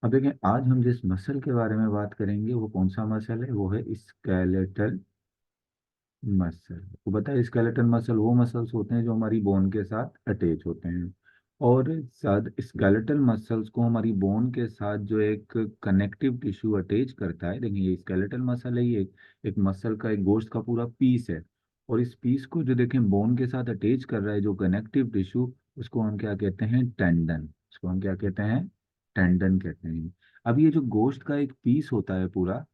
अब देखें, आज हम जिस मसल के बारे में बात करेंगे वो कौन सा मसल है, वो है स्केलेटल मसल। वो बताए, स्केलेटल मसल वो मसल्स होते हैं जो हमारी बोन के साथ अटैच होते हैं। और साथ स्केलेटल मसल्स को हमारी बोन के साथ जो एक कनेक्टिव टिश्यू अटैच करता है, देखिए ये स्केलेटल मसल है, ये एक मसल का, एक गोश्त का पूरा पीस है। और इस पीस को जो देखें बोन के साथ अटैच कर रहा है जो कनेक्टिव टिश्यू, उसको हम क्या कहते हैं, टेंडन। उसको हम क्या कहते हैं, टेंडन कहते हैं। अब ये जो गोश्त का एक पीस होता है पूरा,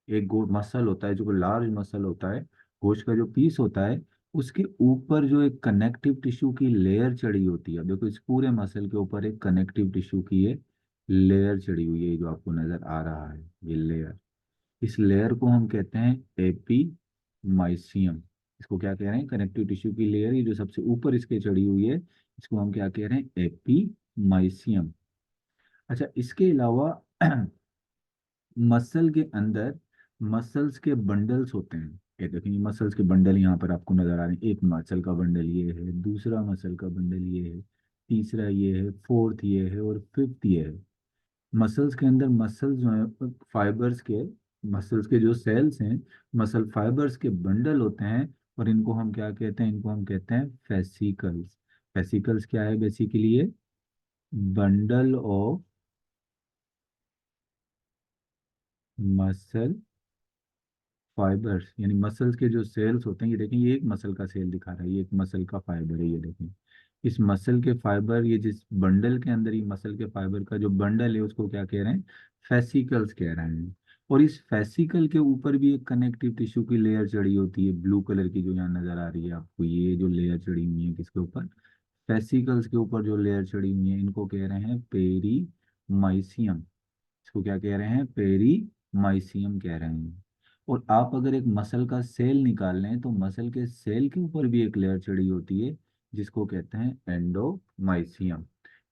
एक गो मसल होता है जो लार्ज मसल होता है, गोश्त का जो पीस होता है, उसके ऊपर जो एक कनेक्टिव टिश्यू की लेयर चढ़ी होती है। देखो, इस पूरे मसल के ऊपर एक कनेक्टिव टिश्यू की ये लेयर चढ़ी हुई है, ये जो आपको नजर आ रहा है ये लेयर। इस लेयर को हम कहते हैं एपीमाइसियम। इसको क्या कह रहे हैं, कनेक्टिव टिश्यू की लेयर, ये जो सबसे ऊपर इसके चढ़ी हुई है, इसको हम क्या कह रहे हैं, एपीमाइसियम। अच्छा, इसके अलावा मसल के अंदर मसल्स के बंडल्स होते हैं। ये देखिए, मसल्स के बंडल यहाँ पर आपको नजर आ रहे हैं। एक मसल का बंडल ये है, दूसरा मसल का बंडल ये है, तीसरा ये है, फोर्थ ये है, और फिफ्थ ये है। मसल्स के अंदर मसल्स जो है फाइबर्स के, मसल्स के जो सेल्स हैं, मसल फाइबर्स के बंडल होते हैं। और इनको हम क्या कहते हैं, इनको हम कहते हैं फेसिकल्स। फेसिकल्स क्या है, बेसिकली ये बंडल ऑफ मसल फाइबर्स, यानी मसल्स के जो सेल्स होते हैं। ये देखें, ये एक मसल का सेल दिखा रहा है, ये एक मसल का फाइबर है, ये देखें। इस मसल के फाइबर, ये जिस बंडल के अंदर, ये मसल के फाइबर का जो बंडल है उसको क्या कह रहे हैं, फेसिकल्स कह रहे हैं। और इस फेसिकल के ऊपर भी एक कनेक्टिव टिश्यू की लेयर चढ़ी होती है, ब्लू कलर की जो यहाँ नजर आ रही है आपको, ये जो लेयर चढ़ी हुई है किसके ऊपर, फेसिकल्स के ऊपर जो लेयर चढ़ी हुई है, इनको कह रहे हैं पेरीमाइसियम। इसको क्या कह रहे हैं, पेरीमाइसियम कह रहे हैं। और आप अगर एक मसल का सेल निकाल लें तो मसल के सेल के ऊपर भी एक लेयर चढ़ी होती है, जिसको कहते हैं एंडोमाइसियम।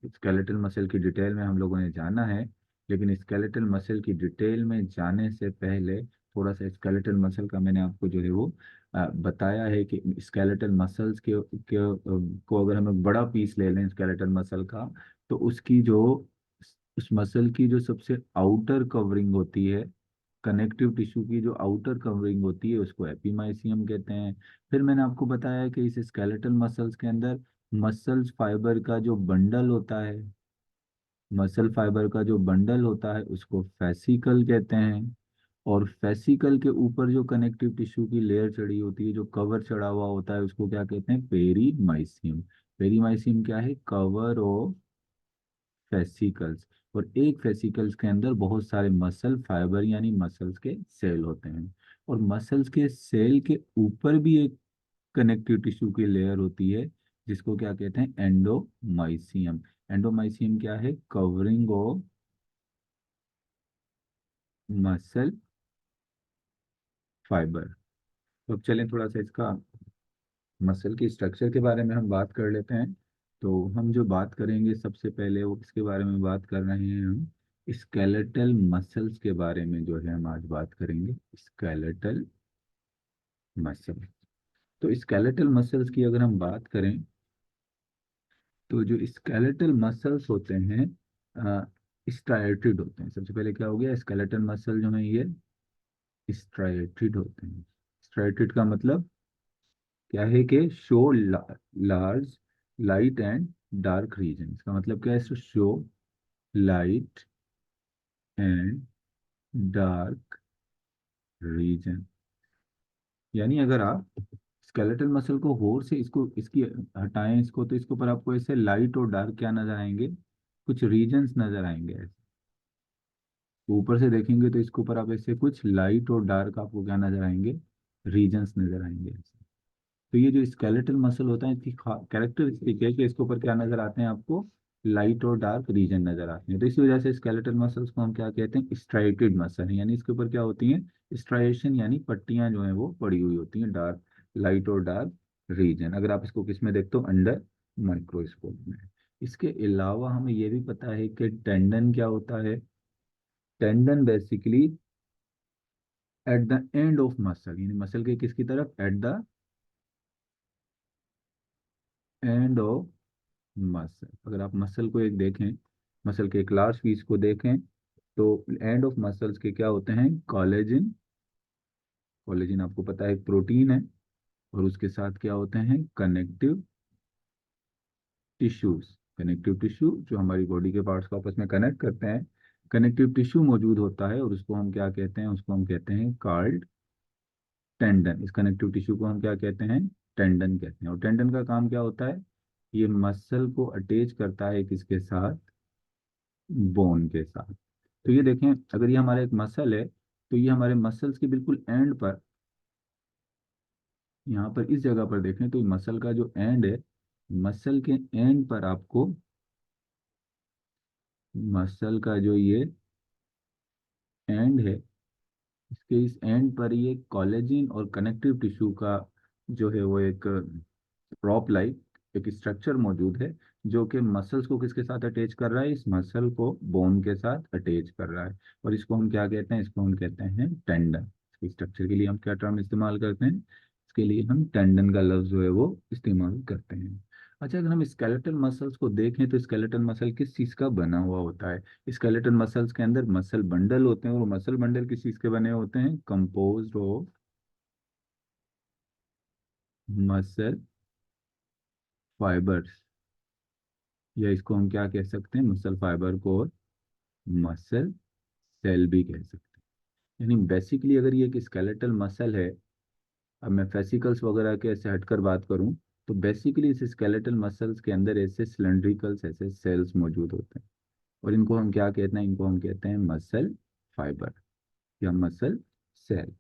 स्केलेटल मसल की डिटेल में हम लोगों ने जाना है, लेकिन स्केलेटल मसल की डिटेल में जाने से पहले थोड़ा सा स्केलेटल मसल का मैंने आपको जो है वो बताया है कि स्केलेटल मसल्स को अगर हम एक बड़ा पीस ले लें स्केलेटल मसल का, तो उसकी जो, उस मसल की जो सबसे आउटर कवरिंग होती है, कनेक्टिव टिश्यू की जो आउटर कवरिंग होती है, उसको एपीमाइसियम कहते हैं। फिर मैंने आपको बताया कि इस स्केलेटल मसल्स के अंदर मसल्स फाइबर का जो बंडल होता है, मसल फाइबर का जो बंडल होता है उसको फेसिकल कहते हैं। और फेसिकल के ऊपर जो कनेक्टिव टिश्यू की लेयर चढ़ी होती है, जो कवर चढ़ा हुआ होता है, उसको क्या कहते हैं, पेरीमाइसियम। पेरीमाइसियम क्या है, कवर ऑफ फेसिकल्स। और एक फेसिकल्स के अंदर बहुत सारे मसल फाइबर यानी मसल्स के सेल होते हैं। और मसल्स के सेल के ऊपर भी एक कनेक्टिव टिश्यू की लेयर होती है, जिसको क्या कहते हैं, एंडोमाइसियम। एंडोमाइसियम क्या है, कवरिंग ऑफ मसल फाइबर। तो अब चलें थोड़ा सा इसका मसल की स्ट्रक्चर के बारे में हम बात कर लेते हैं। तो हम जो बात करेंगे सबसे पहले वो किसके बारे में बात कर रहे हैं, हम स्केलेटल मसल्स के बारे में जो है हम आज बात करेंगे, स्केलेटल मसल। तो स्केलेटल मसल्स की अगर हम बात करें, तो जो स्केलेटल मसल्स होते हैं स्ट्राइएटेड होते हैं। सबसे पहले क्या हो गया, स्केलेटल मसल जो है ये स्ट्राइएटेड होते हैं। स्ट्राइएटेड का मतलब क्या है कि show large light and dark region. इसका मतलब क्या है, show light and dark region. यानी अगर आप स्केलेटल मसल को होर से इसको इसकी हटाएं इसको, तो इसके ऊपर आपको ऐसे लाइट और डार्क क्या नजर आएंगे, कुछ रीजन्स नजर आएंगे ऐसे। ऊपर से देखेंगे तो इसके ऊपर आप ऐसे कुछ लाइट और डार्क आपको क्या नजर आएंगे, रीजन्स नजर आएंगे ऐसे। तो ये जो स्केलेटल मसल होता है, इसकी कैरेक्टरिस्टिक है कि इसके ऊपर क्या नजर आते हैं आपको, लाइट और डार्क रीजन नजर आते हैं। तो इसी वजह से स्केलेटल मसल्स को हम क्या कहते हैं, स्ट्राइटेड मसल, यानी इसके ऊपर क्या होती हैं, स्ट्राइएशन यानी पट्टियां जो है वो पड़ी हुई होती हैं, डार्क, लाइट और डार्क रीजन। अगर आप इसको किस में देखते हो, अंडर माइक्रोस्कोप में। इसके अलावा हमें ये भी पता है कि टेंडन क्या होता है। Tendon basically at the end of muscle, यानी मसल के किसकी तरफ, at the end of muscle. अगर आप मसल को एक देखें, मसल के एक लार्ज पीस को देखें, तो एंड ऑफ मसल्स के क्या होते हैं, कोलेजन। कोलेजन आपको पता है एक प्रोटीन है, और उसके साथ क्या होते हैं, कनेक्टिव टिश्यूज। कनेक्टिव टिश्यू जो हमारी बॉडी के पार्ट्स को आपस में कनेक्ट करते हैं, कनेक्टिव टिश्यू मौजूद होता है, और उसको हम क्या कहते हैं, उसको हम कहते हैं कार्ड टेंडन। इस कनेक्टिव टिश्यू को हम क्या कहते हैं, टेंडन कहते हैं। और टेंडन का काम क्या होता है, ये मसल को अटैच करता है किसके साथ, बोन के साथ। तो ये देखें, अगर ये हमारा एक मसल है, तो ये हमारे मसल्स के बिल्कुल एंड पर, यहाँ पर इस जगह पर देखें तो मसल का जो एंड है, मसल के एंड पर आपको, मसल का जो ये एंड है, इसके इस एंड पर ये कोलेजिन और कनेक्टिव टिश्यू का जो है वो एक रॉप लाइक एक स्ट्रक्चर मौजूद है, जो कि मसल्स को किसके साथ अटैच कर रहा है, इस मसल को बोन के साथ अटैच कर रहा है। और इसको हम क्या कहते हैं, इसको हम कहते हैं टेंडन। इस स्ट्रक्चर के लिए हम क्या टर्म इस्तेमाल करते हैं, इसके लिए हम टेंडन का लफ्ज जो है वो इस्तेमाल करते हैं। अच्छा, अगर हम स्केलेटल मसल्स को देखें तो स्केलेटल मसल किस चीज़ का बना हुआ होता है। स्केलेटल मसल्स के अंदर मसल बंडल होते हैं, और मसल बंडल किस चीज़ के बने होते हैं, कंपोज्ड ऑफ मसल फाइबर्स, या इसको हम क्या कह सकते हैं, मसल फाइबर को और मसल सेल भी कह सकते हैं। यानी बेसिकली अगर ये एक स्केलेटल मसल है, अब मैं फेसिकल्स वगैरह के ऐसे हटकर बात करूं, तो बेसिकली इस स्केलेटल मसल्स के अंदर ऐसे सिलेंड्रिकल्स, ऐसे सेल्स मौजूद होते हैं, और इनको हम क्या कहते हैं, इनको हम कहते हैं मसल फाइबर या मसल सेल।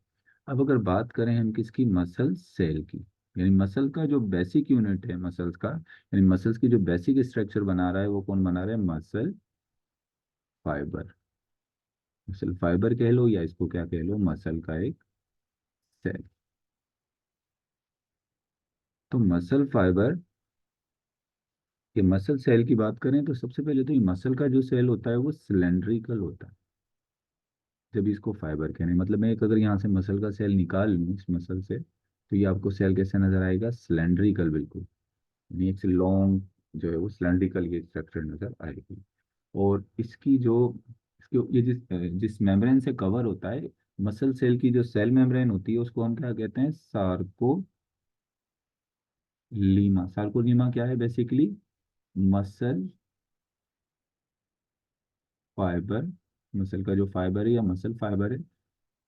अब अगर बात करें हम किसकी, मसल सेल की, यानी मसल का जो बेसिक यूनिट है मसल्स का, यानी मसल्स की जो बेसिक स्ट्रक्चर बना रहा है वो कौन बना रहा है, मसल फाइबर। मसल फाइबर कह लो या इसको क्या कह लो, मसल का एक सेल। तो मसल फाइबर के मसल सेल की बात करें तो सबसे पहले तो ये मसल का जो सेल होता है वो सिलेंड्रिकल होता है। जब इसको फाइबर कहने मतलब, मैं एक अगर यहाँ से मसल का सेल निकाल लूँ इस मसल से, तो ये आपको सेल कैसे नजर आएगा, सिलेंड्रिकल बिल्कुल, यानी एक लॉन्ग जो है वो सिलेंड्रिकल ये स्ट्रक्चर नजर आएगी। और इसकी जो इसके ये जिस जिस मेम्ब्रेन से कवर होता है, मसल सेल की जो सेल मेम्ब्रेन होती है उसको हम क्या कहते हैं, सार्कोलीमा। सार्कोलीमा क्या है, बेसिकली मसल फाइबर, मसल का जो फाइबर है या मसल फाइबर है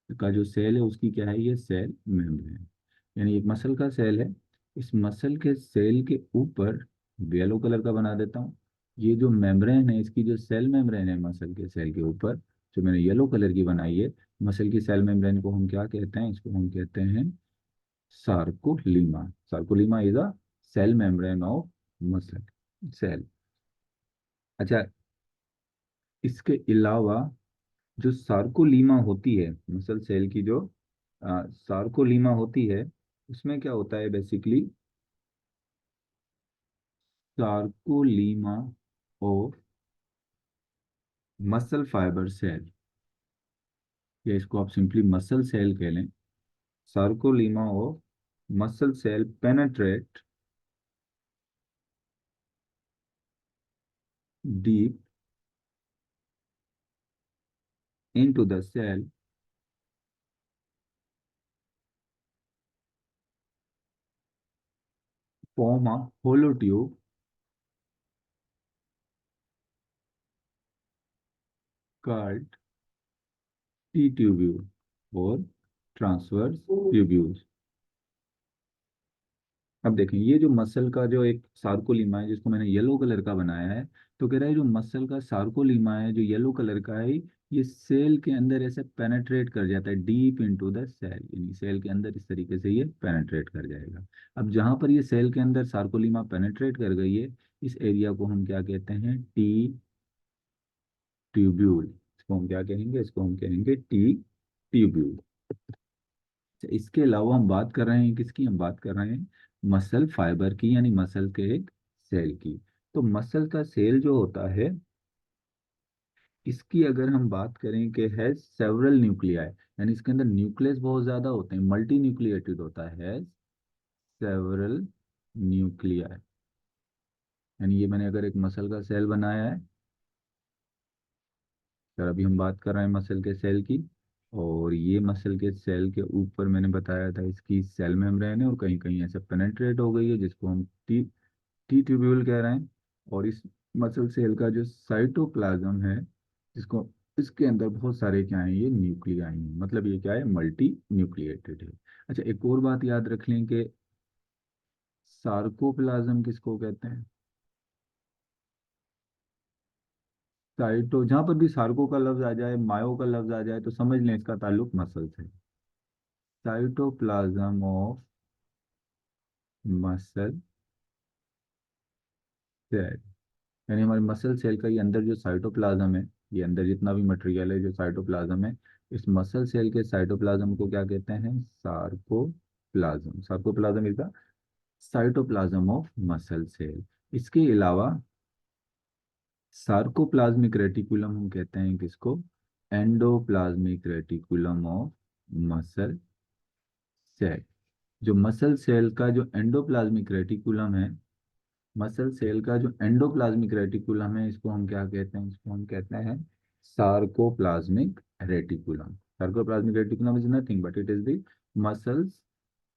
का जो सेल है उसकी क्या है, ये सेल मेम्ब्रेन। यानी एक मसल का सेल है, इस मसल के सेल के ऊपर येलो कलर का बना देता हूँ, ये जो मेम्ब्रेन है इसकी जो सेल मेम्ब्रेन है मसल के सेल के ऊपर, जो मैंने येलो कलर की बनाई है, मसल की सेल मेम्ब्रेन को हम क्या कहते हैं, इसको हम कहते हैं sarcolemma. Sarcolemma is a cell membrane of muscle cell. अच्छा, इसके अलावा जो सार्कोलीमा होती है मसल सेल की, जो सार्कोलीमा होती है, उसमें क्या होता है basically, sarcolemma of muscle fibre cell, या इसको आप सिंपली मसल सेल कह लें। Sarcolemma of muscle cell penetrate deep into the cell, form a hollow tube called T tubule और transverse tubules। अब देखें, ये जो मसल का जो एक सार्कोलीमा है जिसको मैंने येलो कलर का बनाया है, तो कह रहा है जो मसल का सार्कोलीमा है जो येलो कलर का है, ये सेल के अंदर ऐसे पेनेट्रेट कर जाता है डीप इनटू द सेल, यानी सेल के अंदर इस तरीके से ये पेनेट्रेट कर जाएगा। अब जहां पर ये सेल के अंदर सार्कोलीमा पेनेट्रेट कर गई है, इस एरिया को हम क्या कहते हैं, टी ट्यूब्यूल। इसको हम क्या कहेंगे, इसको हम कहेंगे टी ट्यूब्यूल। इसके अलावा हम बात कर रहे हैं किसकी, हम बात कर रहे हैं मसल फाइबर की, यानी मसल के एक सेल की। तो मसल का सेल जो होता है, इसकी अगर हम बात करें कि है सेवरल न्यूक्लियाई, यानी इसके अंदर न्यूक्लियस बहुत ज्यादा होते हैं, मल्टी न्यूक्लिएटेड होता है सेवरल न्यूक्लियाई। यानी ये मैंने अगर एक मसल का सेल बनाया है, सर अभी हम बात कर रहे हैं मसल के सेल की, और ये मसल के सेल के ऊपर मैंने बताया था इसकी सेल मेम्ब्रेन है, और कहीं कहीं ऐसे पेनेट्रेट हो गई है जिसको हम टी टी ट्यूब्यूल कह रहे हैं। और इस मसल सेल का जो साइटोप्लाज्म है, जिसको इसके अंदर बहुत सारे क्या है, ये न्यूक्लियाई हैं, मतलब ये क्या है, मल्टी न्यूक्लिएटेड है। अच्छा, एक और बात याद रख लें कि सार्कोप्लाज्म किसको कहते हैं। साइटो, जहां पर भी सार्को का लफ्ज आ जाए, मायो का लफ्ज आ जाए, तो समझ लें इसका ताल्लुक मसल से। साइटोप्लाज्म ऑफ मसल सेल, यानी हमारे मसल सेल का ये अंदर जो साइटोप्लाज्म है, ये अंदर जितना भी मटेरियल है जो साइटोप्लाज्म है, इस मसल सेल के साइटोप्लाज्म को क्या कहते हैं, sarcoplasm. Sarcoplasm is the cytoplasm of muscle cell. इसके अलावा सार्कोप्लाज्मिक रेटिकुलम हम कहते हैं किसको, endoplasmic reticulum of muscle cell. जो मसल सेल का जो एंडोप्लाज्मिक रेटिकुलम है, मसल सेल का जो एंडोप्लाज्मिक रेटिकुलम है, इसको हम क्या कहते हैं, इसको हम कहते हैं sarcoplasmic reticulum. Sarcoplasmic reticulum is nothing but it is the muscles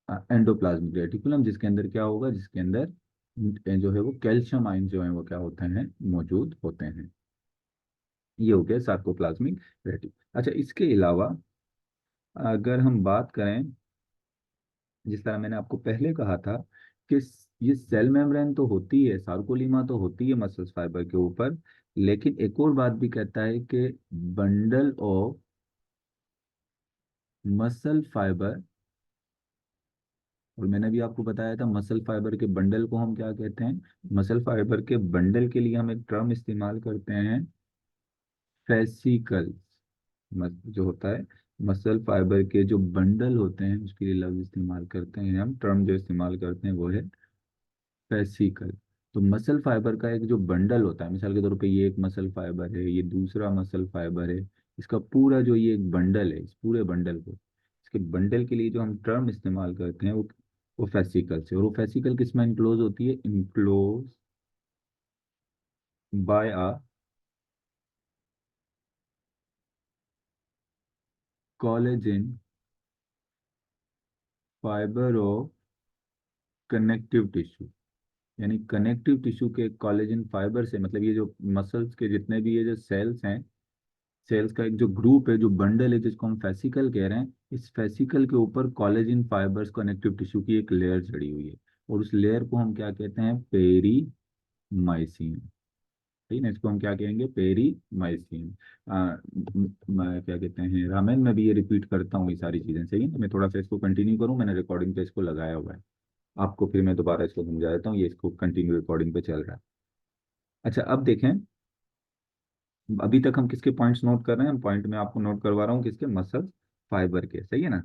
endoplasmic reticulum, जिसके अंदर क्या होगा, जिसके अंदर जो है वो कैल्शियम आयन जो है वो क्या होते हैं, मौजूद होते हैं। ये हो गया सार्कोप्लाज्मिक रेटिकुलम। अच्छा, इसके अलावा अगर हम बात करें, जिस तरह मैंने आपको पहले कहा था कि ये सेल मेम्ब्रेन तो होती है, सार्कोलीमा तो होती है मसल फाइबर के ऊपर, लेकिन एक और बात भी कहता है कि बंडल ऑफ मसल फाइबर, और मैंने भी आपको बताया था मसल फाइबर के बंडल को हम क्या कहते हैं, मसल फाइबर के बंडल के लिए हम एक टर्म इस्तेमाल करते हैं, फेसिकल। जो होता है मसल फाइबर के जो बंडल होते हैं उसके लिए लफ्ज इस्तेमाल करते हैं हम, टर्म जो इस्तेमाल करते हैं वो है फेसिकल। तो मसल फाइबर का एक जो बंडल होता है, मिसाल के तौर पे ये एक मसल फाइबर है, ये दूसरा मसल फाइबर है, इसका पूरा जो ये एक बंडल है, इस पूरे बंडल को, इसके बंडल के लिए जो हम टर्म इस्तेमाल करते हैं वो फेसिकल से। और वो फेसिकल किस में इनक्लोज होती है, enclose by a collagen fibre of connective tissue. यानी कनेक्टिव टिश्यू के कोलेजन फाइबर से, मतलब ये जो मसल्स के जितने भी ये जो सेल्स हैं, सेल्स का एक जो ग्रुप है, जो बंडल है, जिसको हम फेसिकल कह रहे हैं, इस फेसिकल के ऊपर कोलेजन फाइबर्स कनेक्टिव टिश्यू की एक लेयर चढ़ी हुई है, और उस लेयर को हम क्या कहते हैं, पेरीमाइसिन। ठीक है ना, इसको हम क्या कहेंगे, पेरीमाइसिन। मैं क्या कहते हैं, रामायण में भी ये रिपीट करता हूँ ये सारी चीजें, सही है ना। मैं थोड़ा सा इसको कंटिन्यू करूँ, मैंने रिकॉर्डिंग पे इसको लगाया हुआ है, आपको फिर मैं दोबारा इसको समझा देता हूँ, ये इसको कंटिन्यू रिकॉर्डिंग पे चल रहा है। अच्छा, अब देखें, अभी तक हम किसके पॉइंट्स नोट कर रहे हैं, हम पॉइंट में आपको नोट करवा रहा हूँ किसके, मसल फाइबर के, सही है ना।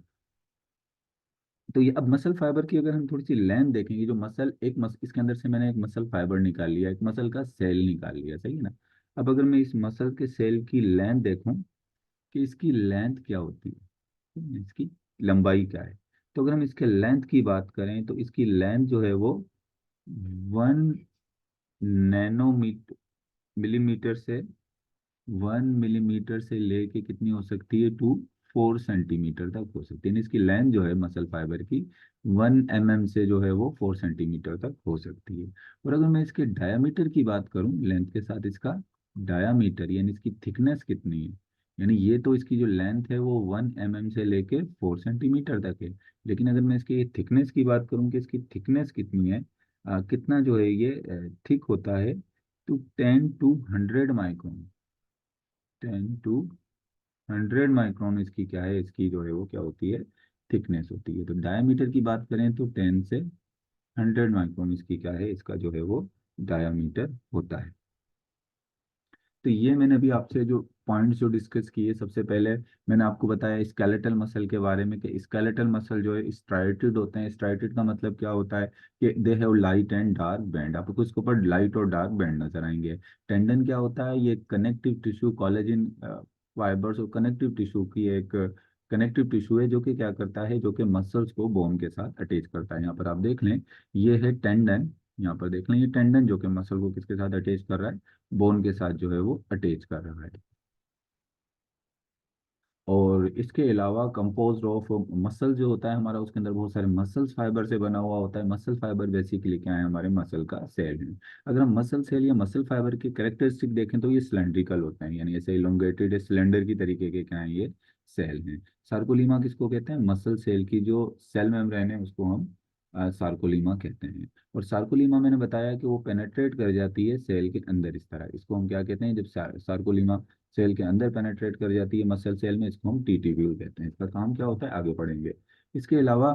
तो ये अब मसल फाइबर की अगर हम थोड़ी सी लेंथ देखेंगे, जो मसल इसके अंदर से मैंने एक मसल फाइबर निकाल लिया, एक मसल का सेल निकाल लिया, सही है ना। अब अगर मैं इस मसल के सेल की लेंथ देखूं कि इसकी लेंथ क्या होती है, ठीक है, इसकी लंबाई क्या है, तो अगर हम इसके लेंथ की बात करें तो इसकी लेंथ जो है वो 1 नैनोमीटर मिलीमीटर से 1 मिलीमीटर से लेके कितनी हो सकती है, 4 सेंटीमीटर तक हो सकती है। यानी इसकी लेंथ जो है मसल फाइबर की 1 mm से जो है वो 4 सेंटीमीटर तक हो सकती है। और अगर मैं इसके डायामीटर की बात करूं, लेंथ के साथ इसका डायामीटर यानी इसकी थिकनेस कितनी है, यानी ये तो इसकी जो लेंथ है वो 1 mm से लेके 4 सेंटीमीटर तक है, लेकिन अगर मैं इसकी थिकनेस की बात करूं कि इसकी थिकनेस कितनी है, कितना जो है ये थिक होता है, तो 10 to 100 माइक्रोन। 10 to 100 माइक्रोन इसकी क्या है, इसकी जो है वो क्या होती है, थिकनेस होती है। तो डायमीटर की बात करें तो 10 से 100 माइक्रोन इसकी क्या है, इसका जो है वो डायमीटर होता है। तो ये मैंने अभी आपसे जो पॉइंट्स जो डिस्कस किए, सबसे पहले मैंने आपको बताया स्केलेटल मसल के बारे में, कि स्केलेटल मसल जो है स्ट्राइटेड होते हैं। स्ट्राइटेड का मतलब क्या होता है कि they have light and dark band, आपको इसके ऊपर लाइट और डार्क बैंड नजर आएंगे। टेंडन क्या होता है, ये कनेक्टिव टिश्यू कोलेजन फाइबर्स और कनेक्टिव टिश्यू की एक कनेक्टिव टिश्यू है, जो कि क्या करता है, जो कि मसल्स को बोन के साथ अटैच करता है। यहाँ पर आप देख लें, ये है टेंडन, यहाँ पर देख लें ये टेंडन जो कि मसल को किसके साथ अटैच कर रहा है, बोन के साथ जो है वो अटैच कर रहा है। और इसके अलावा कंपोज्ड ऑफ मसल जो होता है हमारा, उसके अंदर बहुत सारे मसल्स फाइबर से बना हुआ होता है। मसल फाइबर बेसिकली क्या है, हमारे मसल का सेल है। अगर हम मसल सेल या मसल फाइबर की कैरेक्टरिस्टिक देखें तो ये सिलेंड्रिकल होते हैं, यानी ऐसे इलोंगेटेड सिलेंडर की तरीके के क्या है ये सेल हैं। सार्कोलीमा किसको कहते हैं, मसल सेल की जो सेल मेम्ब्रेन है उसको हम सार्कोलीमा कहते हैं। और सार्कोलीमा मैंने बताया कि वो पेनेट्रेट कर जाती है सेल के अंदर, इस तरह इसको हम क्या कहते हैं, जब सार्कोलीमा सेल के अंदर पेनेट्रेट कर जाती है मसल सेल में, इसको हम टीटीब्यूल कहते हैं। इसका काम क्या होता है आगे पढ़ेंगे। इसके अलावा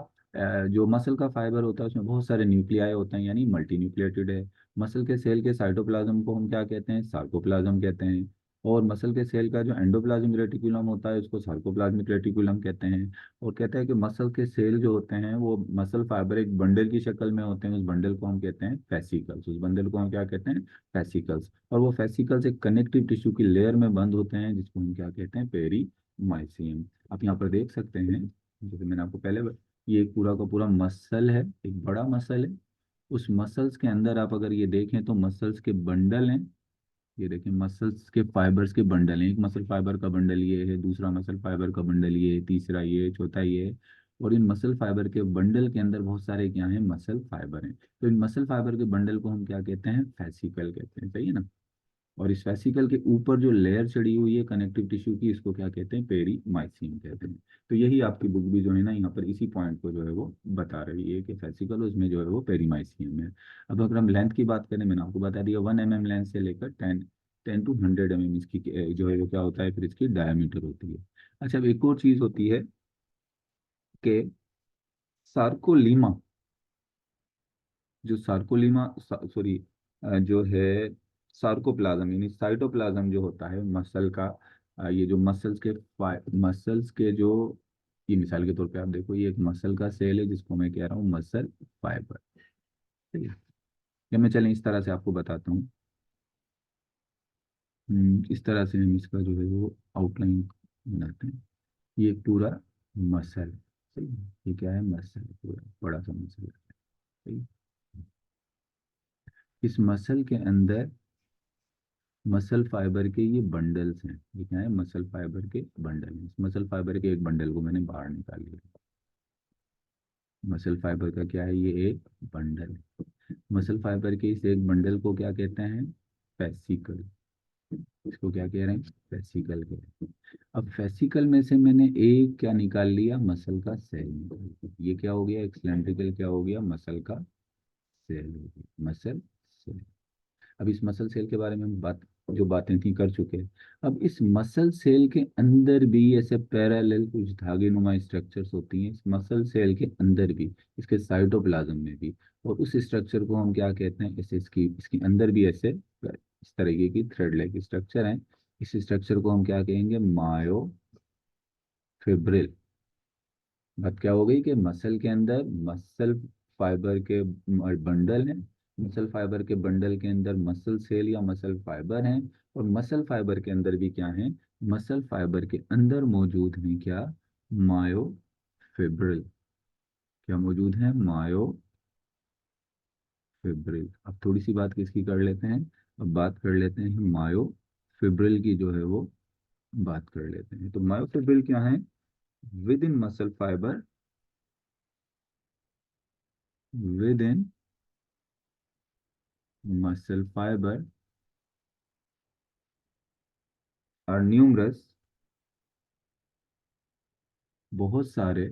जो मसल का फाइबर होता है उसमें बहुत सारे न्यूक्लियाई होते हैं, यानी मल्टी न्यूक्लिएटेड है। मसल के सेल के साइटोप्लाज्म को हम क्या कहते हैं, सार्कोप्लाज्म कहते हैं। और मसल के सेल का जो एंडोप्लाज्मिक रेटिकुलम होता है उसको सार्कोप्लाज्मिक रेटिकुलम कहते हैं। और कहते हैं कि मसल के सेल जो होते हैं वो मसल फाइबर एक बंडल की शक्ल में होते हैं, उस बंडल को हम कहते हैं फेसिकल्स, उस बंडल को हम क्या कहते हैं, फेसिकल्स। और वो फेसिकल्स एक कनेक्टिव टिश्यू की लेयर में बंद होते हैं जिसको हम क्या कहते हैं, पेरीमाइसियम। आप यहाँ पर देख सकते हैं, जैसे मैंने आपको पहले ये एक पूरा का पूरा मसल है, एक बड़ा मसल है। उस मसल्स के अंदर आप अगर ये देखें तो मसल्स के बंडल हैं। ये देखिए मसल्स के फाइबर्स के बंडल हैं, एक मसल फाइबर का बंडल ये है, दूसरा मसल फाइबर का बंडल ये है, तीसरा ये, चौथा ये है। और इन मसल फाइबर के बंडल के अंदर बहुत सारे क्या हैं, मसल फाइबर हैं। तो इन मसल फाइबर के बंडल को हम क्या कहते हैं, फेसिकल कहते हैं, सही है ना। और इस वेसिकल के ऊपर जो लेयर चढ़ी हुई है कनेक्टिव टिश्यू की, इसको क्या कहते हैं, पेरीमाइसियम कहते हैं। तो यही आपकी बुक भी जो है ना यहाँ पर इसी पॉइंट को जो है वो बता रही है कि वेसिकल उसमें जो है वो पेरीमाइसियम है। अब अगर हम लेंथ की बात करें, मैंने आपको बता दिया 1 mm लेंथ से लेकर 10 to 100 mm इसकी जो है वो क्या होता है, फिर इसकी डायमीटर होती है। अच्छा, अब एक और चीज होती है कि सार्कोलीमा, जो सार्कोलीमा सॉरी जो है सार्कोप्लाज्म यानी साइटोप्लाज्म जो होता है मसल का, ये जो मसल्स के जो, ये मिसाल के तौर पे आप देखो, ये एक मसल का सेल है जिसको मैं कह रहा हूँ मसल फाइबर। ठीक है, या मैं चलें इस तरह से आपको बताता हूँ। इस तरह से हम इसका जो है वो आउटलाइन बनाते हैं। ये एक पूरा मसल है, सही है? ये क्या है, मसल, पूरा बड़ा सा मसल है, सही है? इस मसल के अंदर मसल फाइबर के ये बंडल्स हैं, ये क्या है, मसल फाइबर के बंडल हैं। इस मसल फाइबर के एक बंडल को मैंने बाहर निकाल लिया। मसल फाइबर का क्या है, ये एक बंडल है। मसल फाइबर के इस एक बंडल को क्या कहते हैं, फेसिकल। इसको क्या कह रहे हैं, फेसिकल कह रहे हैं। अब फेसिकल में से मैंने एक क्या निकाल लिया, मसल का सेल निकाल लिया। ये क्या हो गया, एक सिलेंड्रिकल क्या हो गया, मसल का सेल हो गया, मसल सेल। अब इस मसल सेल के बारे में हम जो बातें थी कर चुके हैं। अब इस मसल सेल के अंदर भी ऐसे पैरेलल कुछ धागे नुमा स्ट्रक्चर्स होती हैं, इस मसल सेल के अंदर भी, इसके साइटोप्लाज्म में भी। और उस स्ट्रक्चर को हम क्या कहते हैं, ऐसे इसकी इसके अंदर भी ऐसे इस तरीके की थ्रेड लाइक स्ट्रक्चर है। इस स्ट्रक्चर को हम क्या कहेंगे, मायोफिब्रिल। बात क्या हो गई कि मसल के अंदर मसल फाइबर के बंडल हैं, मसल फाइबर के बंडल के अंदर मसल सेल या मसल फाइबर हैं। और मसल फाइबर के अंदर भी क्या है, मसल फाइबर के अंदर मौजूद हैं क्या, मायोफिब्रिल। क्या मौजूद है, मायोफिब्रिल। अब थोड़ी सी बात किसकी कर लेते हैं, अब बात कर लेते हैं मायोफिब्रिल की जो है वो बात कर लेते हैं। तो मायोफिब्रिल क्या है, with in muscle fibre, with in muscle fiber are numerous, बहुत सारे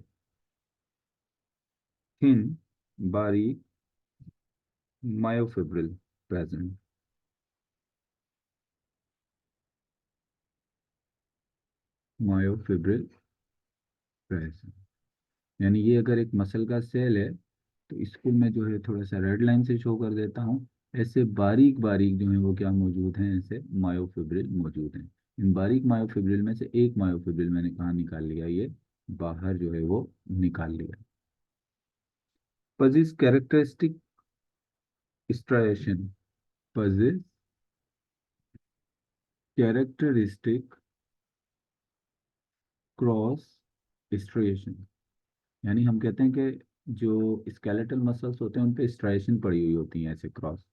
थिन बारीक मायोफिब्रिल प्रेजेंट। मायोफिब्रिल प्रेजेंट, यानी ये अगर एक मसल का सेल है तो इसको मैं जो है थोड़ा सा रेड लाइन से शो कर देता हूँ। ऐसे बारीक बारीक जो है वो क्या मौजूद हैं, ऐसे मायोफिब्रिल मौजूद हैं। इन बारीक मायोफिब्रिल में से एक मायोफिब्रिल मैंने कहाँ निकाल लिया, ये बाहर जो है वो निकाल लिया। पजिस characteristic striation, पजिस characteristic cross striation, यानी हम कहते हैं कि जो स्केलेटल मसल्स होते हैं उन पे स्ट्राइएशन पड़ी हुई होती हैं, ऐसे क्रॉस,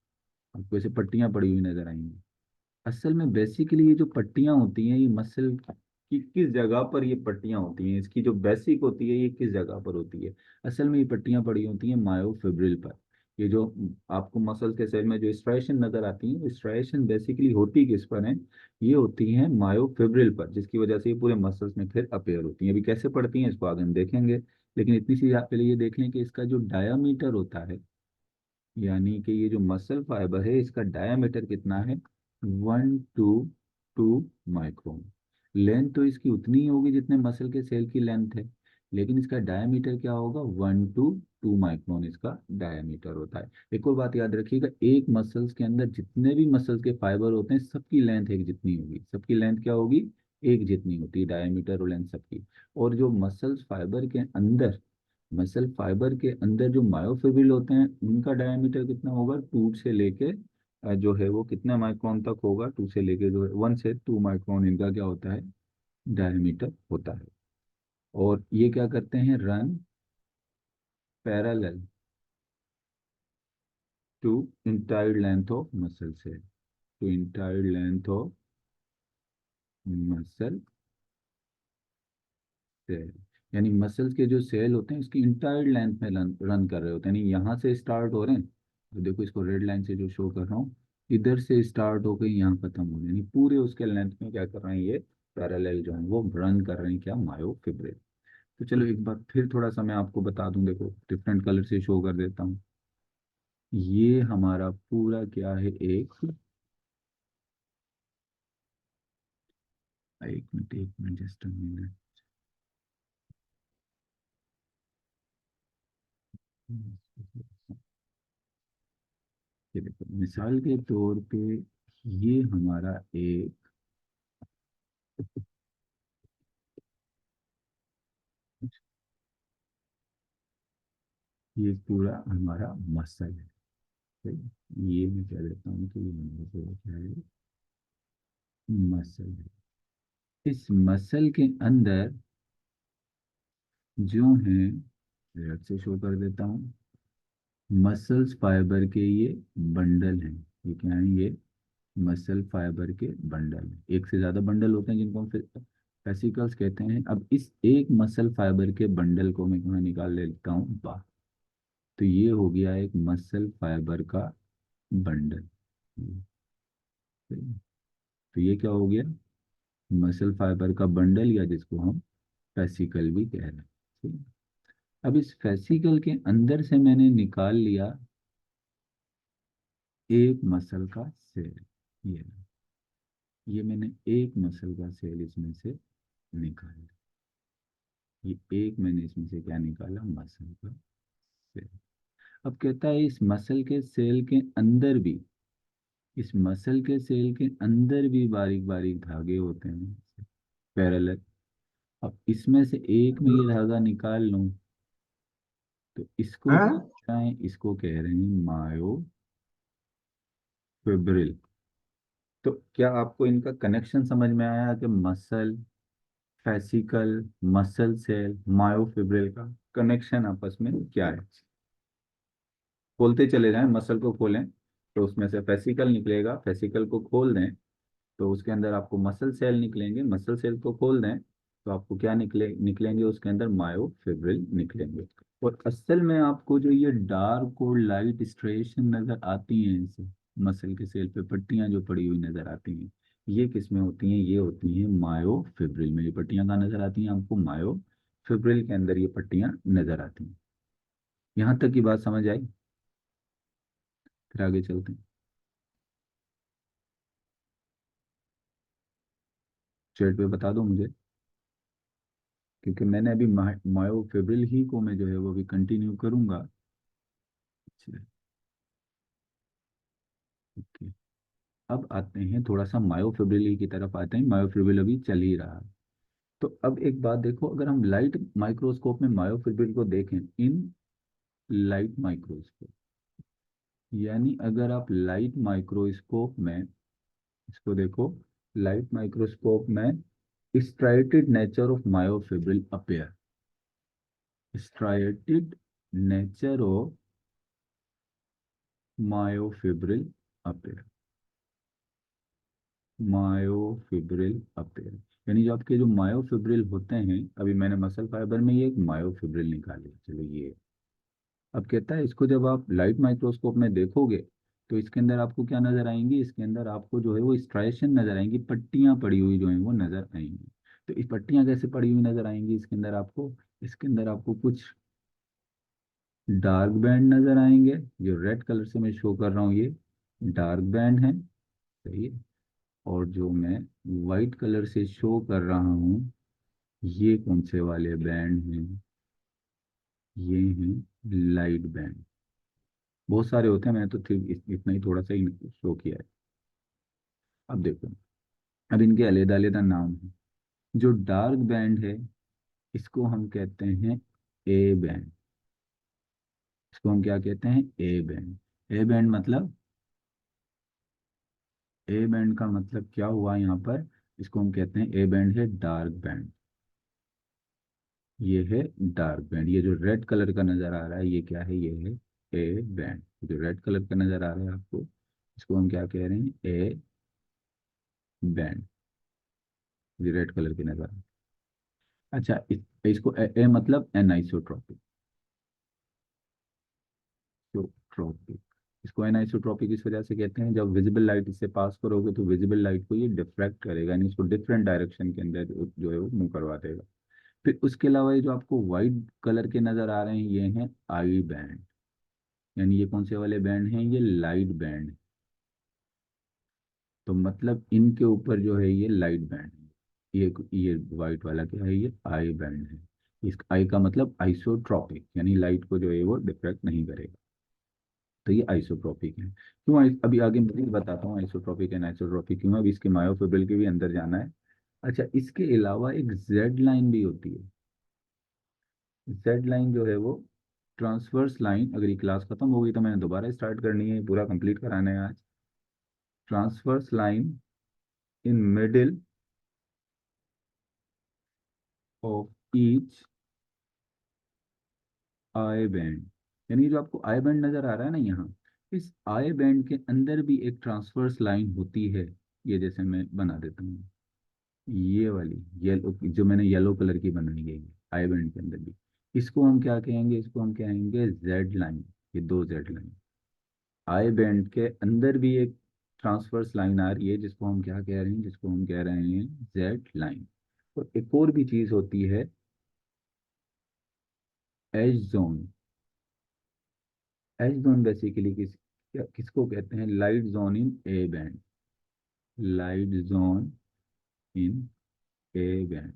आपको ऐसे पट्टियां पड़ी हुई नजर आएंगी। असल में बेसिकली ये जो पट्टियां होती हैं ये मसल कि किस जगह पर ये पट्टियां होती हैं, इसकी जो बेसिक होती है ये किस जगह पर होती है। असल में ये पट्टियां पड़ी होती हैं मायोफिब्रिल पर। ये जो आपको मसल के सेल में जो स्ट्राइएशन नजर आती है, स्ट्राइएशन बेसिकली होती किस पर है, ये होती है मायोफिब्रिल पर, जिसकी वजह से ये पूरे मसल्स में फिर अपेयर होती हैं। अभी कैसे पड़ती हैं इसको आगे हम देखेंगे, लेकिन इतनी सी आप पहले ये देख लें कि इसका जो डायामीटर होता है, यानी कि ये जो मसल फाइबर है इसका डायामीटर कितना है, 1 to 2 माइक्रोन। लेंथ तो इसकी उतनी ही होगी जितने मसल के सेल की लेंथ है, लेकिन इसका डायामीटर क्या होगा, 1 to 2 माइक्रोन इसका डायामीटर होता है। एक और बात याद रखिएगा, एक मसल्स के अंदर जितने भी मसल्स के फाइबर होते हैं सबकी लेंथ एक जितनी होगी, सबकी लेंथ क्या होगी, एक जितनी होती है, डायामीटर और लेंथ सबकी। और जो मसल्स फाइबर के अंदर, मसल फाइबर के अंदर जो मायोफिब्रिल होते हैं उनका डायमीटर कितना होगा, 2 से लेके जो है वो कितने माइक्रोन तक होगा, 2 से लेके जो है 1 से 2 माइक्रोन इनका क्या होता है, डायमीटर होता है। और ये क्या करते हैं, run parallel to entire length of muscle cell, to entire length of muscle cell. यानी मसल्स के जो सेल होते हैं इसकी इंटायर लेंथ में रन कर रहे होते हैं, यानी यहाँ से स्टार्ट हो रहे हैं, तो देखो इसको रेड लाइन से जो शो कर रहा हूँ, इधर से स्टार्ट होकर यहाँ खत्म हो रहे हैं, यानी पूरे उसके लेंथ में क्या कर रहे हैं, ये पैरेलल जो है वो रन कर रहे हैं, क्या, मायोफिब्रिल। तो चलो एक बार फिर थोड़ा सा मैं आपको बता दूं, देखो डिफरेंट कलर से शो कर देता हूँ। ये हमारा पूरा क्या है, एक मिनट जस्ट अ मिनट। ये देखो मिसाल के तौर पे ये हमारा एक, ये पूरा हमारा मसल है, सही। ये मैं कह देता हूँ कि ये हमारा पूरा क्या है, मसल है। इस मसल के अंदर जो है, रेड से शो कर देता हूँ, मसल्स फाइबर के ये बंडल हैं। ये क्या है, ये मसल फाइबर के बंडल हैं। एक से ज्यादा बंडल होते हैं जिनको हम फिर फेसिकल्स कहते हैं। अब इस एक मसल फाइबर के बंडल को मैं कहाँ निकाल लेता हूँ, बाहर। तो ये हो गया एक मसल फाइबर का बंडल। तो ये क्या हो गया, मसल फाइबर का बंडल, या जिसको हम फेसिकल भी कह रहे हैं, ठीक है? अब इस फेसिकल के अंदर से मैंने निकाल लिया एक मसल का सेल, ये ये मैंने एक मसल का सेल इसमें से निकाला। ये एक मैंने इसमें से क्या निकाला, मसल का सेल। अब कहता है इस मसल के सेल के अंदर भी, इस मसल के सेल के अंदर भी बारीक बारीक धागे होते हैं, पैरेलल। अब इसमें से एक में ये धागा निकाल लूं, तो इसको हाँ। क्या है, इसको कह रहे हैं मायोफिब्रिल। तो क्या आपको इनका कनेक्शन समझ में आया कि muscle, fascicle, muscle cell, myofibril का कनेक्शन आपस में क्या है। खोलते चले जाएं, मसल को खोलें तो उसमें से फेसिकल निकलेगा, फेसिकल को खोल दें तो उसके अंदर आपको मसल सेल निकलेंगे, मसल सेल को खोल दें तो आपको क्या निकलेंगे, उसके अंदर मायोफिब्रिल निकलेंगे। और असल में आपको जो ये डार्क और लाइट स्ट्रेशन नजर आती हैं इनसे, मसल के सेल पे पट्टियां जो पड़ी हुई नजर आती हैं, ये किस में होती हैं, ये होती हैं मायोफिब्रिल में। ये पट्टियां कहाँ नजर आती हैं आपको, मायोफिब्रिल के अंदर ये पट्टियां नजर आती हैं। यहाँ तक की बात समझ आई, फिर आगे चलते हैं। चैट पे बता दो मुझे, क्योंकि मैंने अभी मायोफिब्रिल ही को मैं जो है वो भी कंटिन्यू करूंगा। अच्छा, ओके। अब आते हैं थोड़ा सा मायोफिब्रिल ही की तरफ आते हैं, मायोफिब्रिल अभी चल ही रहा है। तो अब एक बात देखो, अगर हम लाइट माइक्रोस्कोप में मायोफिब्रिल को देखें, इन लाइट माइक्रोस्कोप, यानी अगर आप लाइट माइक्रोस्कोप में इसको देखो, लाइट माइक्रोस्कोप में striated nature of myofibril appear, striated nature of myofibril appear, myofibril appear. यानी जो आपके जो मायोफिब्रिल होते हैं, अभी मैंने मसल फाइबर में ये एक मायोफिब्रिल निकाली, चलो ये। अब कहता है इसको जब आप लाइट माइक्रोस्कोप में देखोगे तो इसके अंदर आपको क्या नजर आएंगी, इसके अंदर आपको जो है वो स्ट्राइएशन नजर आएंगी, पट्टियां पड़ी हुई जो है वो नजर आएंगी। तो इस पट्टियां कैसे पड़ी हुई नजर आएंगी इसके अंदर आपको, इसके अंदर आपको कुछ डार्क बैंड नजर आएंगे, जो रेड कलर से मैं शो कर रहा हूँ ये डार्क बैंड है, सही है। और जो मैं वाइट कलर से शो कर रहा हूँ ये कौन से वाले बैंड हैं, ये हैं लाइट बैंड। बहुत सारे होते हैं, मैंने तो सिर्फ इतना ही थोड़ा सा ही शो किया है। अब देखो, अब इनके अलग अलग नाम हैं। जो डार्क बैंड है इसको हम कहते हैं ए बैंड, इसको हम क्या कहते हैं, ए बैंड। ए बैंड मतलब, ए बैंड का मतलब क्या हुआ यहाँ पर, इसको हम कहते हैं ए बैंड है डार्क बैंड। ये है डार्क बैंड, ये जो रेड कलर का नजर आ रहा है ये क्या है, ये है ए बैंड। जो रेड कलर का नजर आ रहा है आपको, इसको हम क्या कह रहे हैं, ए बैंड, ये रेड कलर के नजर आ रहा है। अच्छा इसको ए मतलब एनाइसोट्रॉपिक, ट्रॉपिक। इसको एनाइसोट्रॉपिक इस वजह से कहते हैं, जब विजिबल लाइट इससे पास करोगे तो विजिबल लाइट को ये डिफ्रैक्ट करेगा, यानी इसको डिफरेंट डायरेक्शन के अंदर जो है वो मूव करवा देगा। फिर उसके अलावा ये जो आपको व्हाइट कलर के नजर आ रहे हैं ये हैं आई बैंड, यानी ये कौन से वाले बैंड हैं, ये लाइट बैंड। तो मतलब इनके ऊपर जो है ये लाइट बैंड है, ये व्हाइट वाला क्या है, ये आई बैंड है। इस आई का मतलब आइसोट्रॉपिक, यानी लाइट को जो है वो डिफ्रैक्ट नहीं करेगा। तो ये आइसोट्रोपिक है। क्यों अभी आगे मैं बताता हूँ आइसोट्रोपिक एंड आइसोट्रोपिक क्यों है, अभी इसके मायोफिब्रिल के भी अंदर जाना है। अच्छा इसके अलावा एक जेड लाइन भी होती है। जेड लाइन जो है वो ट्रांसवर्स लाइन, अगर ये क्लास खत्म हो गई तो मैंने दोबारा स्टार्ट करनी है, पूरा कंप्लीट कराना है आज। Transverse line in middle of each I band, यानी जो आपको आई बैंड नजर आ रहा है ना यहाँ, इस आई बैंड के अंदर भी एक ट्रांसवर्स लाइन होती है। ये जैसे मैं बना देता हूँ, ये वाली येलो जो मैंने येलो कलर की बनाई है, आई बैंड के अंदर भी, इसको हम क्या कहेंगे, इसको हम कहेंगे जेड लाइन। ये दो जेड लाइन, आई बैंड के अंदर भी एक ट्रांसवर्स लाइन आ रही है जिसको हम क्या कह रहे हैं, जिसको हम कह रहे हैं जेड लाइन। और एक और भी चीज होती है H zone. H zone basically किसको कहते हैं, light zone in A band, light zone in A band.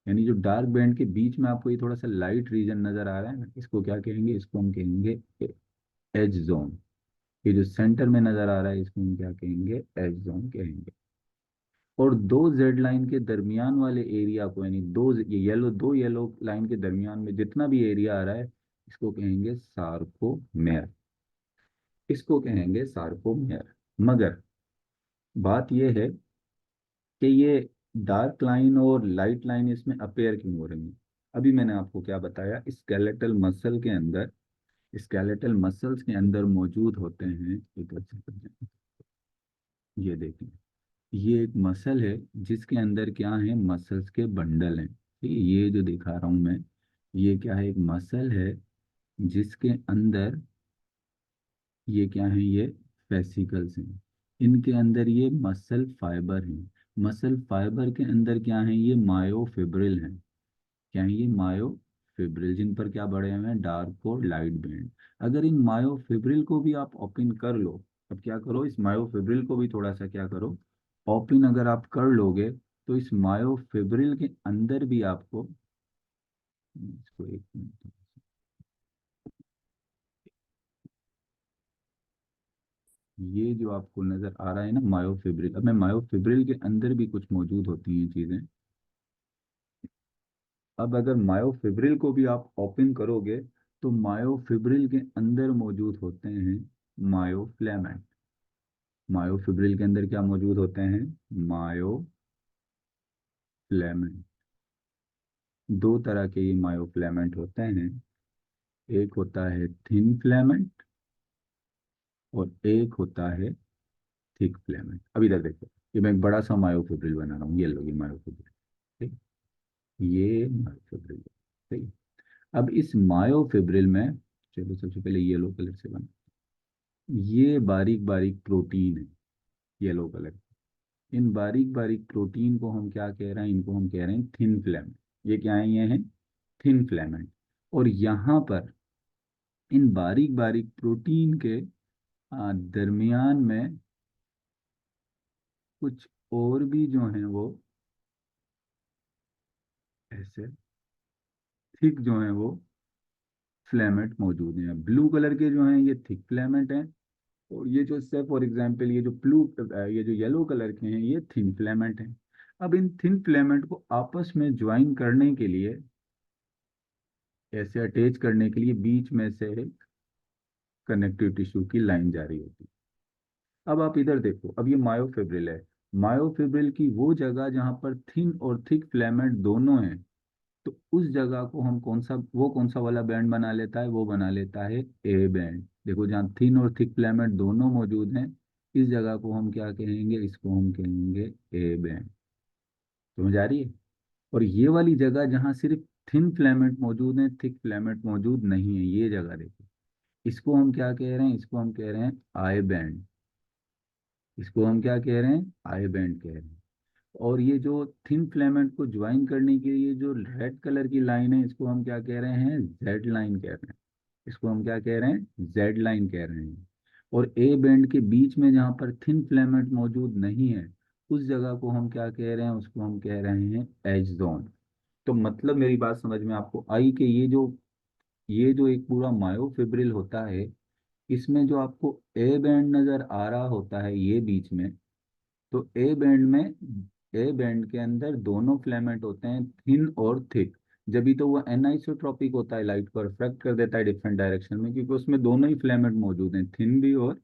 यानी जो डार्क बैंड के बीच में आपको ये थोड़ा सा लाइट रीजन नजर आ रहा है ना, इसको क्या कहेंगे, इसको हम कहेंगे एज जोन। ये जो सेंटर में नजर आ रहा है इसको हम क्या कहेंगे, एज जोन कहेंगे। और दो जेड लाइन के दरमियान वाले एरिया को, यानी दो येलो लाइन के दरमियान में जितना भी एरिया आ रहा है इसको कहेंगे सार्कोमेर, इसको कहेंगे सार्कोमेर। मगर बात यह है कि ये डार्क लाइन और लाइट लाइन इसमें अपेयर क्यों हो रही है। अभी मैंने आपको क्या बताया, स्केलेटल मसल के अंदर, स्केलेटल मसल्स के अंदर मौजूद होते हैं, इधर से कर जाएं। ये देखें, ये एक मसल है जिसके अंदर क्या है, मसल्स के बंडल हैं, ठीक है। ये जो दिखा रहा हूं मैं, ये क्या है, एक मसल है जिसके अंदर ये क्या है, ये फेसिकल्स हैं। इनके अंदर ये मसल फाइबर हैं, मसल फाइबर के अंदर क्या है, ये मायोफिब्रिल हैं। क्या है ये, मायोफिब्रिल, जिन पर क्या बड़े हुए हैं, डार्क और लाइट बैंड। अगर इन मायोफिब्रिल को भी आप ओपन कर लो, अब क्या करो, इस मायोफिब्रिल को भी थोड़ा सा क्या करो, ओपन अगर आप कर लोगे तो इस मायोफिब्रिल के अंदर भी आपको, इसको एक मिनट, ये जो आपको नजर आ रहा है ना मायोफिब्रिल, अब मैं मायोफिब्रिल के अंदर भी कुछ मौजूद होती हैं चीजें। अब अगर मायोफिब्रिल को भी आप ओपन करोगे तो मायोफिब्रिल के अंदर मौजूद होते हैं मायोफ्लेमेंट। मायोफिब्रिल के अंदर क्या मौजूद होते हैं, मायोफ्लेमेंट। दो तरह के ये मायोफ्लेमेंट होते हैं, एक होता है थिन फ्लेमेंट और एक होता है थिक फ्लेमेंट। अब इधर देखो, ये मैं एक बड़ा सा मायोफिब्रिल बना रहा हूँ, ये लो ये मायोफिब्रिल। ठीक, ये मायोफिब्रिल। ठीक, अब इस मायोफिब्रिल में, चलो सबसे पहले येलो कलर से बना, ये बारीक बारीक प्रोटीन है येलो कलर। इन बारीक बारीक प्रोटीन को हम क्या कह रहे हैं, इनको हम कह रहे हैं थिन फिलामेंट। ये क्या है, ये है थिन फिलामेंट। और यहाँ पर इन बारीक बारीक प्रोटीन के दरमियान में कुछ और भी जो हैं वो ऐसे थिक जो हैं वो फिलामेंट मौजूद हैं। ब्लू कलर के जो हैं ये थिक फिलामेंट हैं, और ये जो से फॉर एग्जांपल ये जो ब्लू, ये जो येलो कलर के हैं ये थिन फिलामेंट हैं। अब इन थिन फिलामेंट को आपस में ज्वाइन करने के लिए, ऐसे अटैच करने के लिए बीच में से एक कनेक्टिव टिश्यू की लाइन जा रही होती है। अब आप इधर देखो, अब ये मायोफिब्रिल है। मायोफिब्रिल की वो जगह जहां पर थिन और थिक फिलामेंट दोनों हैं, तो उस जगह को हम कौन सा वाला बैंड बना लेता है, वो बना लेता है ए बैंड। देखो जहाँ थिन और थिक फिलामेंट दोनों मौजूद हैं, इस जगह को हम क्या कहेंगे, इसको हम कहेंगे ए बैंड। समझ आ रही है? और ये वाली जगह जहाँ सिर्फ थिन फिलामेंट मौजूद है, थिक फिलामेंट मौजूद नहीं है, ये जगह देखो, इसको हम क्या कह रहे हैं, इसको हम कह रहे हैं आई बैंड। इसको हम क्या कह रहे हैं, आई बैंड कह रहे हैं। और ये जो थिन फिलामेंट को ज्वाइन करने के लिए जो रेड कलर की लाइन है, इसको हम क्या कह रहे हैं, जेड लाइन कह रहे हैं। इसको हम क्या कह रहे हैं, जेड लाइन कह रहे हैं। और ए बैंड के बीच में जहाँ पर थिन फिलामेंट मौजूद नहीं है, उस जगह को हम क्या कह रहे हैं, उसको हम कह रहे हैं एज जोन। तो मतलब मेरी बात समझ में आपको आई कि ये जो एक पूरा मायोफिब्रिल होता है, इसमें जो आपको ए बैंड नजर आ रहा होता है ये बीच में, तो ए बैंड के अंदर दोनों फिलामेंट होते हैं थिन और थिक। जब भी तो वो एनाइसोट्रॉपिक होता है, लाइट को रिफ्लेक्ट कर देता है डिफरेंट डायरेक्शन में, क्योंकि उसमें दोनों ही फिलामेंट मौजूद हैं, थिन भी और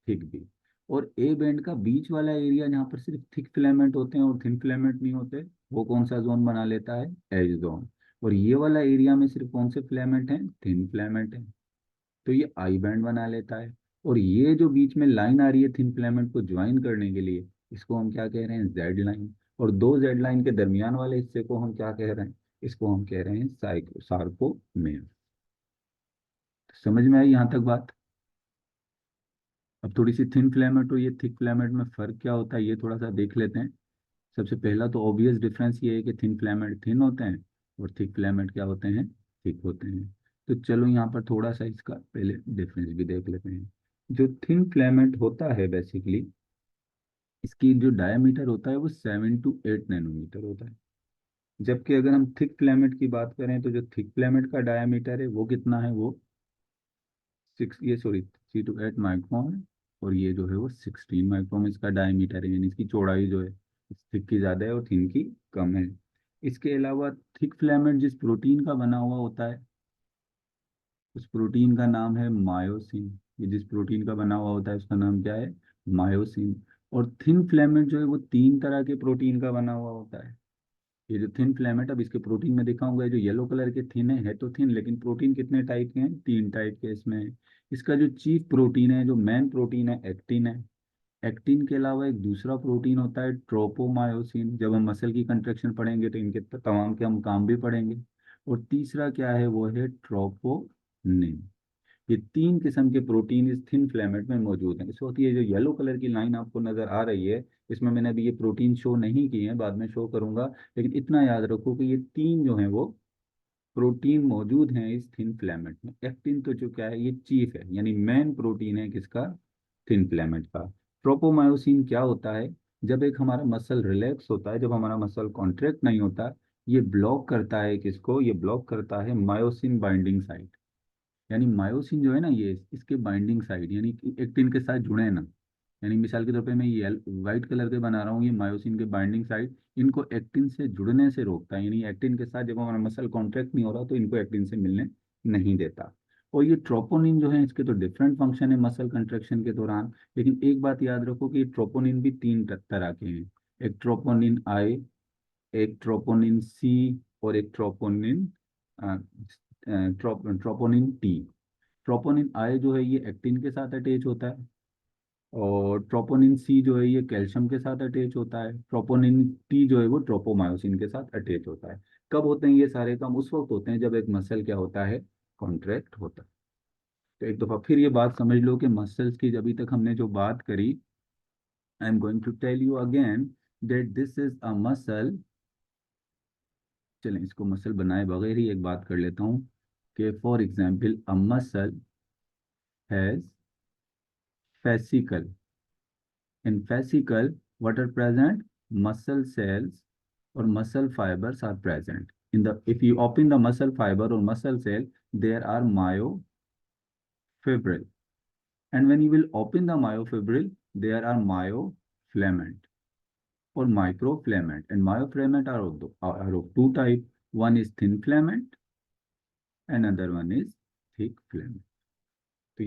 थिक भी। और ए बैंड का बीच वाला एरिया जहाँ पर सिर्फ थिक फिलामेंट होते हैं और थिन फिलामेंट नहीं होते, वो कौन सा जोन बना लेता है, एज जोन। और ये वाला एरिया में सिर्फ कौन से फिलामेंट हैं, थिन फिलामेंट हैं, तो ये आई बैंड बना लेता है। और ये जो बीच में लाइन आ रही है थिन फिलामेंट को ज्वाइन करने के लिए, इसको हम क्या कह रहे हैं, जेड लाइन। और दो जेड लाइन के दरमियान वाले हिस्से को हम क्या कह रहे हैं, इसको हम कह रहे हैं सार्कोमेर। समझ में आई यहाँ तक बात? अब थोड़ी सी थिन फिलामेंट और ये थिक फिलामेंट में फर्क क्या होता है, ये थोड़ा सा देख लेते हैं। सबसे पहला तो ऑब्वियस डिफरेंस ये है कि थिन फिलामेंट थिन होते हैं और थिक फिलामेंट क्या होते हैं, थिक होते हैं। तो चलो यहाँ पर थोड़ा सा इसका पहले डिफरेंस भी देख लेते हैं। जो थिन फिलामेंट होता है बेसिकली, इसकी जो डायमीटर होता है वो 7 to 8 नैनोमीटर होता है। जबकि अगर हम थिक फिलामेंट की बात करें, तो जो थिक फिलामेंट का डायमीटर है वो कितना है, वो 3 to 8 माइक्रोन है। और ये जो है वो 16 माइक्रोन इसका डायमीटर है, यानी इसकी चौड़ाई जो है थिक की ज़्यादा है और थिन की कम है। इसके अलावा थिक फिलामेंट जिस प्रोटीन का बना हुआ होता है, उस प्रोटीन का नाम है मायोसिन। ये जिस प्रोटीन का बना हुआ होता है उसका नाम क्या है, मायोसिन। और थिन फिलामेंट जो है वो 3 तरह के प्रोटीन का बना हुआ होता है। ये जो थिन फिलामेंट, अब इसके प्रोटीन में दिखाऊंगा, ये जो येलो कलर के थिन है तो थिन, लेकिन प्रोटीन कितने टाइप के हैं, 3 टाइप के इसमें है। इसका जो चीफ प्रोटीन है, जो मेन प्रोटीन है, एक्टिन है। एक्टिन के अलावा एक दूसरा प्रोटीन होता है ट्रोपोमायोसिन। जब हम मसल की कंट्रेक्शन पढ़ेंगे तो इनके तमाम के हम काम भी पढ़ेंगे। और तीसरा क्या है, वो है ट्रोपोनिन। ये 3 किस्म के प्रोटीन इस थिन फिलामेंट में मौजूद हैं। इस वक्त ये जो येलो कलर की लाइन आपको नजर आ रही है, इसमें मैंने अभी ये प्रोटीन शो नहीं किए हैं, बाद में शो करूंगा। लेकिन इतना याद रखो कि ये तीन जो हैं वो प्रोटीन मौजूद हैं इस थिन फिलामेंट में। एक्टिन तो जो क्या है, ये चीफ है, यानी मेन प्रोटीन है किसका, थिन फिलामेंट का। ट्रोपोमायोसिन क्या होता है, जब एक हमारा मसल रिलैक्स होता है, जब हमारा मसल कॉन्ट्रैक्ट नहीं होता, ये ब्लॉक करता है किसको, ये ब्लॉक करता है मायोसिन बाइंडिंग साइट। यानी मायोसिन जो है ना, ये इसके बाइंडिंग साइड, यानी कि एक्टिन के साथ जुड़े हैं ना। यानी मिसाल के तौर पे मैं ये व्हाइट कलर के बना रहा हूँ, ये मायोसिन के बाइंडिंग साइड इनको एक्टिन से जुड़ने से रोकता है। यानी एक्टिन के साथ जब हमारा मसल कॉन्ट्रैक्ट नहीं हो रहा तो इनको एक्टिन से मिलने नहीं देता। और ये ट्रोपोनिन जो है, इसके तो डिफरेंट फंक्शन है मसल कंट्रैक्शन के दौरान। लेकिन एक बात याद रखो कि ट्रोपोनिन भी 3 तरह के हैं। एक ट्रोपोनिन आई, एक ट्रोपोनिन सी, और एक ट्रोपोनिन ट्रोपोनिन टी। ट्रोपोनिन आई जो है ये एक्टिन के साथ अटैच होता है, और ट्रोपोनिन सी जो है ये कैल्शियम के साथ अटैच होता है, ट्रोपोनिन टी जो है वो ट्रोपोमायोसिन के साथ अटैच होता है। कब होते हैं ये सारे काम? उस वक्त होते हैं जब एक मसल क्या होता है, कॉन्ट्रैक्ट होता है। तो एक दफा फिर ये बात समझ लो कि मसल्स की अभी तक हमने जो बात करी, I am going to tell you again that this is a muscle. चलें इसको मसल बनाए बगैर ही एक बात कर लेता हूँ कि for example a muscle has fascicle. In fascicle, what are present? Muscle cells or muscle fibers are present. In the if you open the muscle fiber or muscle cell, there are myofibril. And when you will open the myofibril, there are myofilament or microfilament. And myofilament are of two types. One is thin filament, another one is thick filament.